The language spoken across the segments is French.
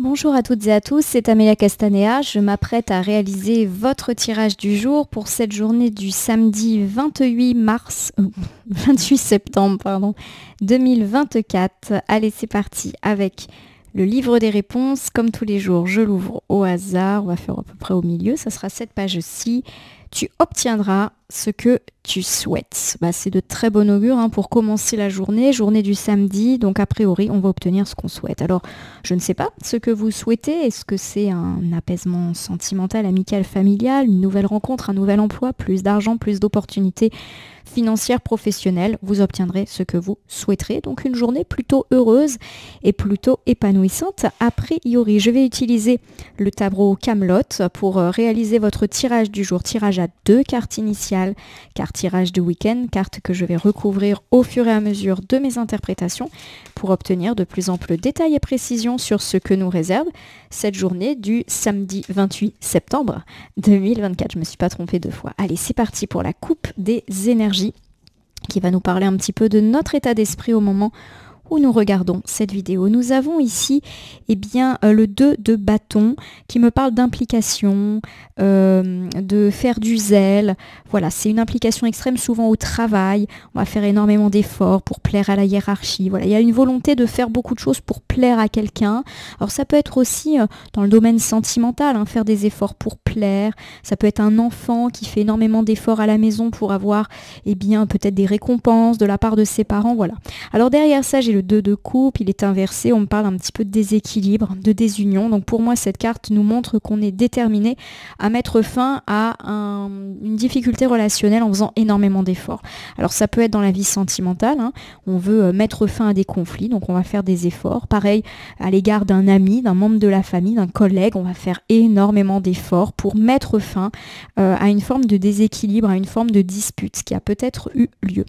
Bonjour à toutes et à tous, c'est Amélia Castanea. Je m'apprête à réaliser votre tirage du jour pour cette journée du samedi 28 septembre 2024. Allez, c'est parti avec le livre des réponses. Comme tous les jours, je l'ouvre au hasard. On va faire à peu près au milieu. Ça sera cette page-ci. Tu obtiendras ce que tu souhaites. C'est de très bon augure pour commencer la journée du samedi. Donc a priori, on va obtenir ce qu'on souhaite. Alors, je ne sais pas ce que vous souhaitez. Est-ce que c'est un apaisement sentimental, amical, familial, une nouvelle rencontre, un nouvel emploi, plus d'argent, plus d'opportunités financières, professionnelles? Vous obtiendrez ce que vous souhaiterez. Donc une journée plutôt heureuse et plutôt épanouissante. A priori, je vais utiliser le tableau Camelot pour réaliser votre tirage du jour. Tirage à 2 cartes initiales, carte tirage de week-end, carte que je vais recouvrir au fur et à mesure de mes interprétations pour obtenir de plus amples détails et précisions sur ce que nous réserve cette journée du samedi 28 septembre 2024. Je ne me suis pas trompée 2 fois. Allez, c'est parti pour la coupe des énergies qui va nous parler un petit peu de notre état d'esprit au moment où nous regardons cette vidéo. Nous avons ici le 2 de bâton qui me parle d'implication, de faire du zèle. Voilà, c'est une implication extrême souvent au travail. On va faire énormément d'efforts pour plaire à la hiérarchie. Voilà, il y a une volonté de faire beaucoup de choses pour plaire à quelqu'un. Alors ça peut être aussi dans le domaine sentimental, faire des efforts pour plaire. Ça peut être un enfant qui fait énormément d'efforts à la maison pour avoir peut-être des récompenses de la part de ses parents. Voilà. Alors derrière ça, j'ai le 2 de coupe, il est inversé, on me parle un petit peu de déséquilibre, de désunion. Donc pour moi, cette carte nous montre qu'on est déterminé à mettre fin à une difficulté relationnelle en faisant énormément d'efforts. Alors ça peut être dans la vie sentimentale, on veut mettre fin à des conflits, donc on va faire des efforts. Pareil à l'égard d'un ami, d'un membre de la famille, d'un collègue, on va faire énormément d'efforts pour mettre fin à une forme de déséquilibre, à une forme de dispute qui a peut-être eu lieu.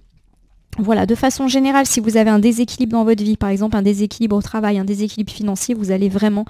Voilà, de façon générale, si vous avez un déséquilibre dans votre vie, par exemple un déséquilibre au travail, un déséquilibre financier, vous allez vraiment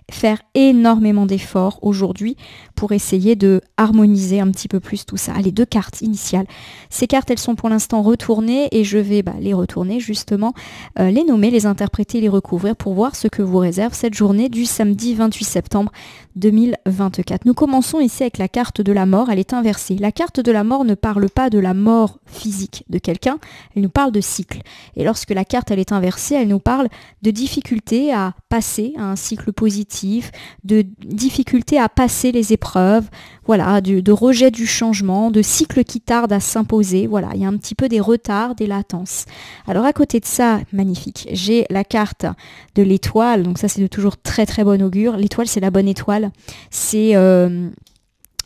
faire énormément d'efforts aujourd'hui pour essayer de harmoniser un petit peu plus tout ça. Allez, 2 cartes initiales. Ces cartes, elles sont pour l'instant retournées et je vais les retourner justement, les nommer, les interpréter, les recouvrir pour voir ce que vous réserve cette journée du samedi 28 septembre 2024. Nous commençons ici avec la carte de la mort, elle est inversée. La carte de la mort ne parle pas de la mort physique de quelqu'un, elle nous parle de cycle. Et lorsque la carte elle est inversée, elle nous parle de difficulté à passer à un cycle positif, de difficulté à passer les épreuves, voilà, de rejet du changement, de cycle qui tarde à s'imposer. Voilà, il y a un petit peu des retards, des latences. Alors à côté de ça, magnifique, j'ai la carte de l'étoile, donc ça c'est de toujours très très bon augure. L'étoile c'est la bonne étoile, c'est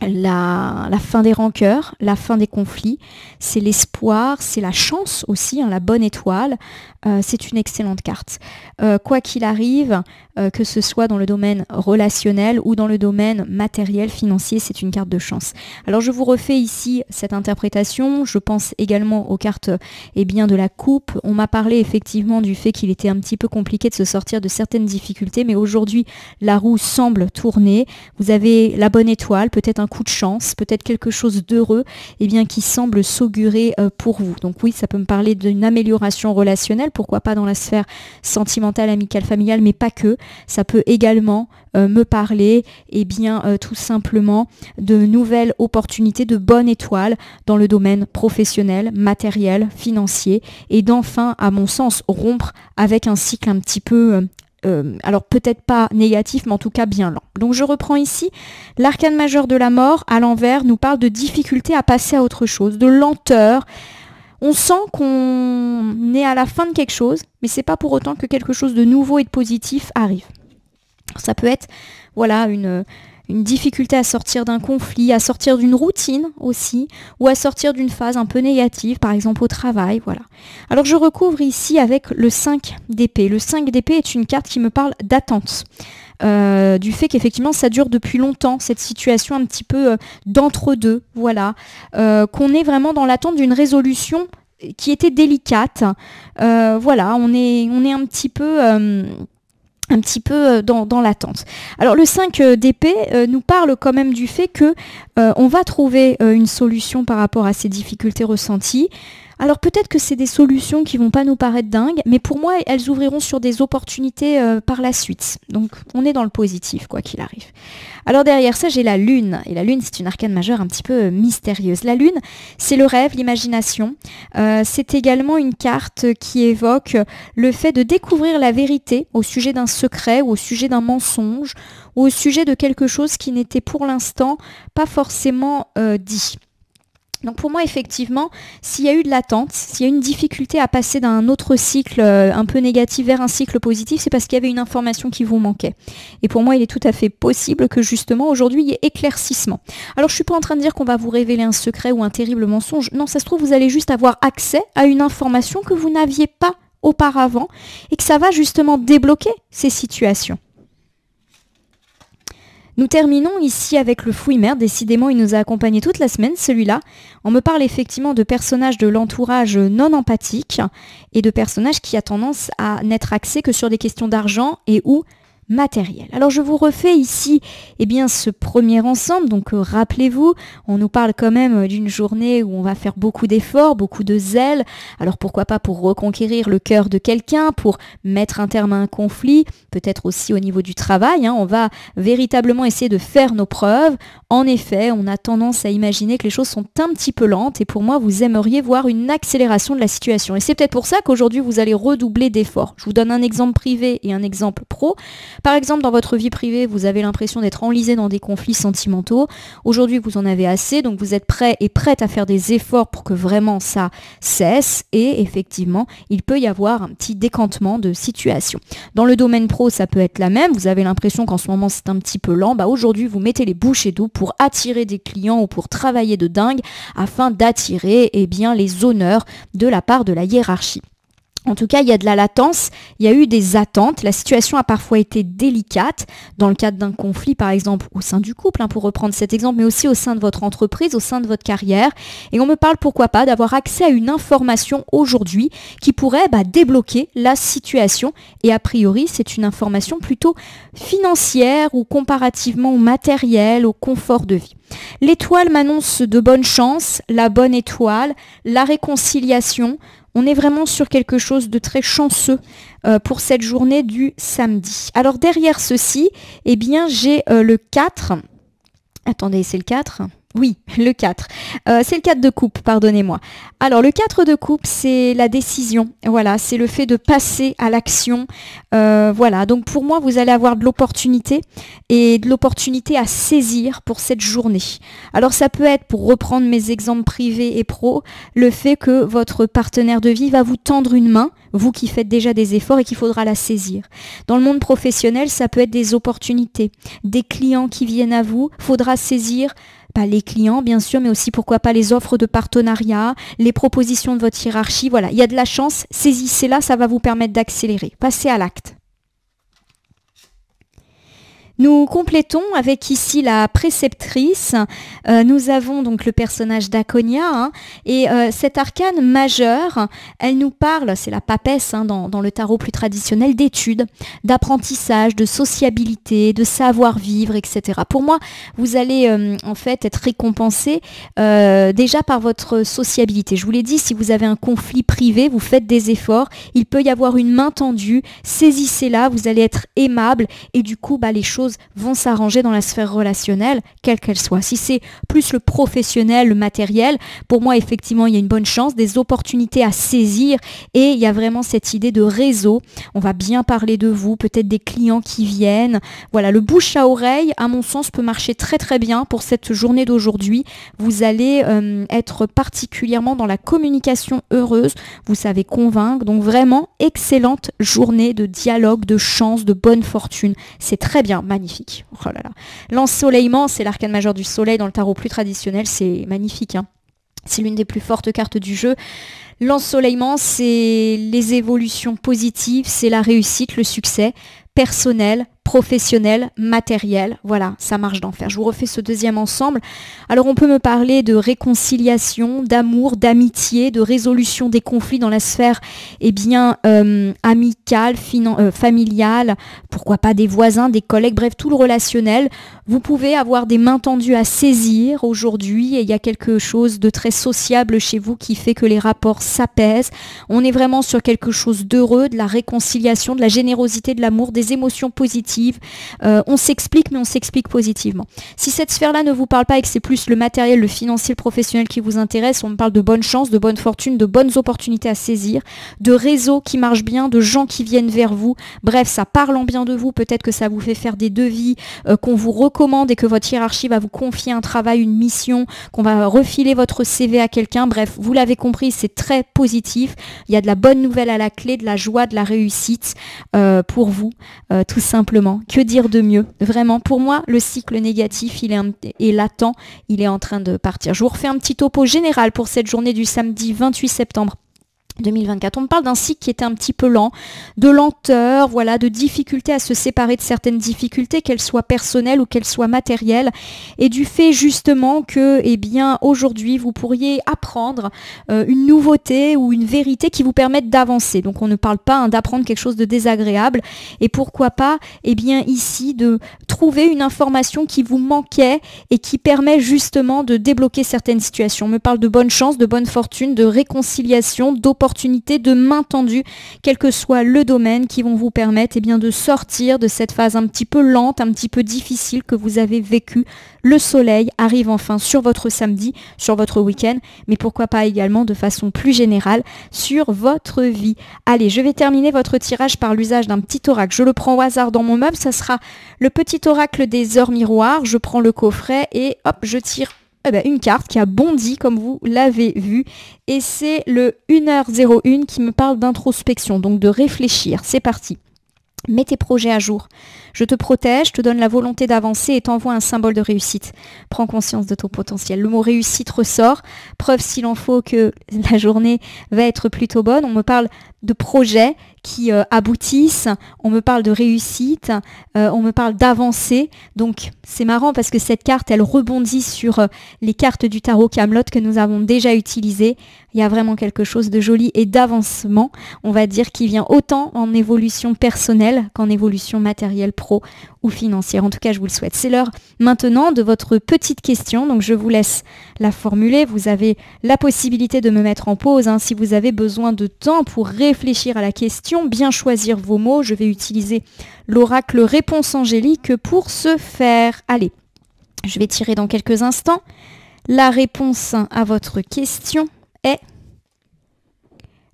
la fin des rancœurs, la fin des conflits, c'est l'espoir, c'est la chance aussi, la bonne étoile. C'est une excellente carte. Quoi qu'il arrive, que ce soit dans le domaine relationnel ou dans le domaine matériel, financier, c'est une carte de chance. Alors je vous refais ici cette interprétation. Je pense également aux cartes de la coupe. On m'a parlé effectivement du fait qu'il était un petit peu compliqué de se sortir de certaines difficultés, mais aujourd'hui la roue semble tourner. Vous avez la bonne étoile, peut-être un coup de chance, peut-être quelque chose d'heureux qui semble s'augurer pour vous. Donc oui, ça peut me parler d'une amélioration relationnelle, pourquoi pas dans la sphère sentimentale, amicale, familiale, mais pas que. Ça peut également me parler tout simplement de nouvelles opportunités, de bonnes étoiles dans le domaine professionnel, matériel, financier, et d'enfin, à mon sens, rompre avec un cycle un petit peu alors peut-être pas négatif, mais en tout cas bien lent. Donc je reprends ici, l'arcane majeur de la mort à l'envers nous parle de difficulté à passer à autre chose, de lenteur. On sent qu'on est à la fin de quelque chose, mais c'est pas pour autant que quelque chose de nouveau et de positif arrive. Ça peut être une difficulté à sortir d'un conflit, à sortir d'une routine aussi, ou à sortir d'une phase un peu négative, par exemple au travail, voilà. Alors je recouvre ici avec le 5 d'épée. Le 5 d'épée est une carte qui me parle d'attente. Du fait qu'effectivement ça dure depuis longtemps, cette situation un petit peu d'entre-deux, voilà, qu'on est vraiment dans l'attente d'une résolution qui était délicate, voilà, on est un petit peu dans l'attente. Alors le 5 d'épée nous parle quand même du fait que on va trouver une solution par rapport à ces difficultés ressenties. Alors peut-être que c'est des solutions qui vont pas nous paraître dingues, mais pour moi, elles ouvriront sur des opportunités par la suite. Donc on est dans le positif, quoi qu'il arrive. Alors derrière ça, j'ai la Lune. Et la Lune, c'est une arcane majeure un petit peu mystérieuse. La Lune, c'est le rêve, l'imagination. C'est également une carte qui évoque le fait de découvrir la vérité au sujet d'un secret ou au sujet d'un mensonge ou au sujet de quelque chose qui n'était pour l'instant pas forcément dit. Donc pour moi, effectivement, s'il y a eu de l'attente, s'il y a eu une difficulté à passer d'un autre cycle un peu négatif vers un cycle positif, c'est parce qu'il y avait une information qui vous manquait. Et pour moi, il est tout à fait possible que justement, aujourd'hui, il y ait éclaircissement. Alors je ne suis pas en train de dire qu'on va vous révéler un secret ou un terrible mensonge. Non, ça se trouve, vous allez juste avoir accès à une information que vous n'aviez pas auparavant et que ça va justement débloquer ces situations. Nous terminons ici avec le Fouille-Merde. Décidément, il nous a accompagnés toute la semaine, celui-là. On me parle effectivement de personnages de l'entourage non empathiques et de personnages qui a tendance à n'être axés que sur des questions d'argent et ou matériel. Alors je vous refais ici ce premier ensemble, donc rappelez-vous, on nous parle quand même d'une journée où on va faire beaucoup d'efforts, beaucoup de zèle, alors pourquoi pas pour reconquérir le cœur de quelqu'un, pour mettre un terme à un conflit, peut-être aussi au niveau du travail, on va véritablement essayer de faire nos preuves. En effet, on a tendance à imaginer que les choses sont un petit peu lentes et pour moi, vous aimeriez voir une accélération de la situation. Et c'est peut-être pour ça qu'aujourd'hui, vous allez redoubler d'efforts. Je vous donne un exemple privé et un exemple pro. Par exemple, dans votre vie privée, vous avez l'impression d'être enlisé dans des conflits sentimentaux. Aujourd'hui, vous en avez assez, donc vous êtes prêt et prête à faire des efforts pour que vraiment ça cesse. Et effectivement, il peut y avoir un petit décantement de situation. Dans le domaine pro, ça peut être la même. Vous avez l'impression qu'en ce moment, c'est un petit peu lent. Aujourd'hui, vous mettez les bouchées doubles pour attirer des clients ou pour travailler de dingue afin d'attirer les honneurs de la part de la hiérarchie. En tout cas, il y a de la latence, il y a eu des attentes, la situation a parfois été délicate dans le cadre d'un conflit, par exemple au sein du couple, pour reprendre cet exemple, mais aussi au sein de votre entreprise, au sein de votre carrière. Et on me parle, pourquoi pas, d'avoir accès à une information aujourd'hui qui pourrait débloquer la situation. Et a priori, c'est une information plutôt financière ou comparativement au matériel, au confort de vie. L'étoile m'annonce de bonnes chances, la bonne étoile, la réconciliation. On est vraiment sur quelque chose de très chanceux pour cette journée du samedi. Alors derrière ceci, j'ai le 4. Attendez, c'est le 4 ? Oui, le 4. C'est le 4 de coupe, pardonnez-moi. Alors, le 4 de coupe, c'est la décision. Voilà, c'est le fait de passer à l'action. Voilà, donc pour moi, vous allez avoir de l'opportunité et de l'opportunité à saisir pour cette journée. Alors, ça peut être, pour reprendre mes exemples privés et pro, le fait que votre partenaire de vie va vous tendre une main, vous qui faites déjà des efforts et qu'il faudra la saisir. Dans le monde professionnel, ça peut être des opportunités, des clients qui viennent à vous, faudra saisir les clients, bien sûr, mais aussi, pourquoi pas, les offres de partenariat, les propositions de votre hiérarchie. Voilà, il y a de la chance, saisissez-la, ça va vous permettre d'accélérer. Passez à l'acte. Nous complétons avec ici la préceptrice. Nous avons donc le personnage d'Aconia et cette arcane majeure, elle nous parle, c'est la papesse dans le tarot plus traditionnel, d'études, d'apprentissage, de sociabilité, de savoir-vivre, etc. Pour moi, vous allez en fait être récompensé déjà par votre sociabilité. Je vous l'ai dit, si vous avez un conflit privé, vous faites des efforts, il peut y avoir une main tendue, saisissez-la, vous allez être aimable et du coup, les choses vont s'arranger dans la sphère relationnelle, quelle qu'elle soit. Si c'est plus le professionnel, le matériel, pour moi, effectivement, il y a une bonne chance, des opportunités à saisir et il y a vraiment cette idée de réseau. On va bien parler de vous, peut-être des clients qui viennent. Voilà, le bouche à oreille, à mon sens, peut marcher très très bien pour cette journée d'aujourd'hui. Vous allez être particulièrement dans la communication heureuse, vous savez convaincre, donc vraiment excellente journée de dialogue, de chance, de bonne fortune. C'est très bien, magnifique. Oh là là. L'ensoleillement, c'est l'arcane majeur du soleil dans le tarot plus traditionnel, c'est magnifique. C'est l'une des plus fortes cartes du jeu. L'ensoleillement, c'est les évolutions positives, c'est la réussite, le succès personnel, professionnel, matériel. Voilà, ça marche d'enfer. Je vous refais ce deuxième ensemble. Alors on peut me parler de réconciliation, d'amour, d'amitié, de résolution des conflits dans la sphère amicale, familiale, pourquoi pas des voisins, des collègues, bref, tout le relationnel. Vous pouvez avoir des mains tendues à saisir aujourd'hui et il y a quelque chose de très sociable chez vous qui fait que les rapports s'apaisent. On est vraiment sur quelque chose d'heureux, de la réconciliation, de la générosité, de l'amour, des émotions positives. On s'explique, mais on s'explique positivement. Si cette sphère-là ne vous parle pas et que c'est plus le matériel, le financier, le professionnel qui vous intéresse, on me parle de bonnes chances, de bonnes fortunes, de bonnes opportunités à saisir, de réseaux qui marchent bien, de gens qui viennent vers vous. Bref, ça parle en bien de vous. Peut-être que ça vous fait faire des devis, qu'on vous recommande et que votre hiérarchie va vous confier un travail, une mission, qu'on va refiler votre CV à quelqu'un. Bref, vous l'avez compris, c'est très positif. Il y a de la bonne nouvelle à la clé, de la joie, de la réussite pour vous, tout simplement. Que dire de mieux? Vraiment, pour moi, le cycle négatif, il est latent, il est en train de partir. Je vous refais un petit topo général pour cette journée du samedi 28 septembre. 2024. On me parle d'un cycle qui était un petit peu lent, de lenteur, voilà, de difficulté à se séparer de certaines difficultés, qu'elles soient personnelles ou qu'elles soient matérielles, et du fait justement que, eh bien, aujourd'hui, vous pourriez apprendre une nouveauté ou une vérité qui vous permette d'avancer. Donc, on ne parle pas d'apprendre quelque chose de désagréable, et pourquoi pas, eh bien, ici, de trouver une information qui vous manquait et qui permet justement de débloquer certaines situations. On me parle de bonne chance, de bonne fortune, de réconciliation, d'opportunités, de main tendue, quel que soit le domaine, qui vont vous permettre de sortir de cette phase un petit peu lente, un petit peu difficile que vous avez vécue. Le soleil arrive enfin sur votre samedi, sur votre week-end, mais pourquoi pas également de façon plus générale sur votre vie. Allez, je vais terminer votre tirage par l'usage d'un petit oracle. Je le prends au hasard dans mon meuble, ça sera le petit oracle des heures miroirs. Je prends le coffret et hop, je tire une carte qui a bondi comme vous l'avez vu et c'est le 1h01 qui me parle d'introspection, donc de réfléchir. C'est parti. Mets tes projets à jour. Je te protège, te donne la volonté d'avancer et t'envoie un symbole de réussite. Prends conscience de ton potentiel. Le mot réussite ressort. Preuve s'il en faut que la journée va être plutôt bonne. On me parle de projets qui aboutissent. On me parle de réussite. On me parle d'avancée. Donc c'est marrant parce que cette carte, elle rebondit sur les cartes du tarot Camelot que nous avons déjà utilisées. Il y a vraiment quelque chose de joli et d'avancement, on va dire, qui vient autant en évolution personnelle qu'en évolution matérielle, pro ou financière. En tout cas, je vous le souhaite. C'est l'heure maintenant de votre petite question. Donc, je vous laisse la formuler. Vous avez la possibilité de me mettre en pause si vous avez besoin de temps pour réfléchir à la question, bien choisir vos mots. Je vais utiliser l'oracle Réponse Angélique pour ce faire. Allez, je vais tirer dans quelques instants. La réponse à votre question est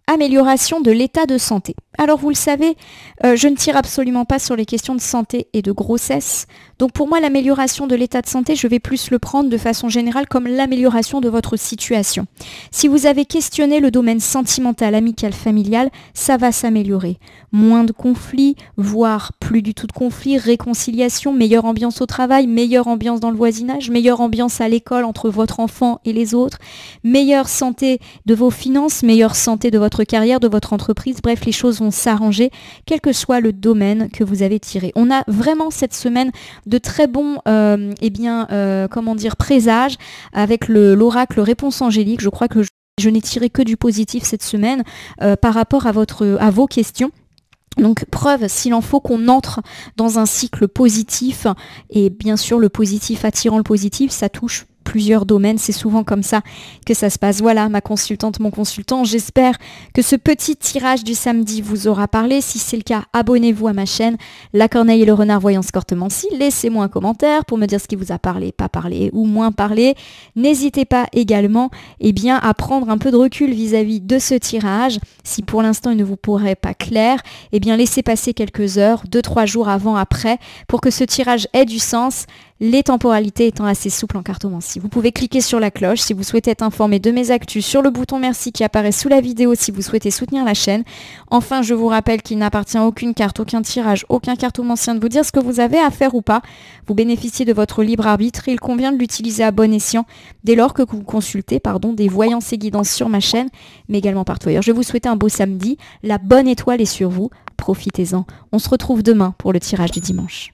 amélioration de l'état de santé. Alors vous le savez, je ne tire absolument pas sur les questions de santé et de grossesse. Donc pour moi, l'amélioration de l'état de santé, je vais plus le prendre de façon générale comme l'amélioration de votre situation. Si vous avez questionné le domaine sentimental, amical, familial, ça va s'améliorer. Moins de conflits, voire plus du tout de conflits, réconciliation, meilleure ambiance au travail, meilleure ambiance dans le voisinage, meilleure ambiance à l'école entre votre enfant et les autres, meilleure santé de vos finances, meilleure santé de votre carrière, de votre entreprise. Bref, les choses vont s'arranger, quel que soit le domaine que vous avez tiré. On a vraiment cette semaine de très bons présages avec l'oracle Réponse Angélique. Je crois que je n'ai tiré que du positif cette semaine par rapport à vos questions. Donc preuve s'il en faut qu'on entre dans un cycle positif et bien sûr le positif attirant le positif, ça touche plusieurs domaines, c'est souvent comme ça que ça se passe. Voilà, ma consultante, mon consultant, j'espère que ce petit tirage du samedi vous aura parlé. Si c'est le cas, abonnez-vous à ma chaîne La Corneille et le Renard Voyance Cortemancie. Laissez-moi un commentaire pour me dire ce qui vous a parlé, pas parlé ou moins parlé. N'hésitez pas également à prendre un peu de recul vis-à-vis de ce tirage. Si pour l'instant il ne vous paraît pas clair, laissez passer quelques heures, 2-3 jours avant, après, pour que ce tirage ait du sens. les temporalités étant assez souples en cartomancie. Vous pouvez cliquer sur la cloche si vous souhaitez être informé de mes actus, sur le bouton merci qui apparaît sous la vidéo si vous souhaitez soutenir la chaîne. Enfin, je vous rappelle qu'il n'appartient à aucune carte, aucun tirage, aucun cartomancien de vous dire ce que vous avez à faire ou pas. Vous bénéficiez de votre libre arbitre et il convient de l'utiliser à bon escient dès lors que vous consultez des voyances et guidances sur ma chaîne, mais également partout ailleurs. Je vais vous souhaiter un beau samedi. La bonne étoile est sur vous. Profitez-en. On se retrouve demain pour le tirage du dimanche.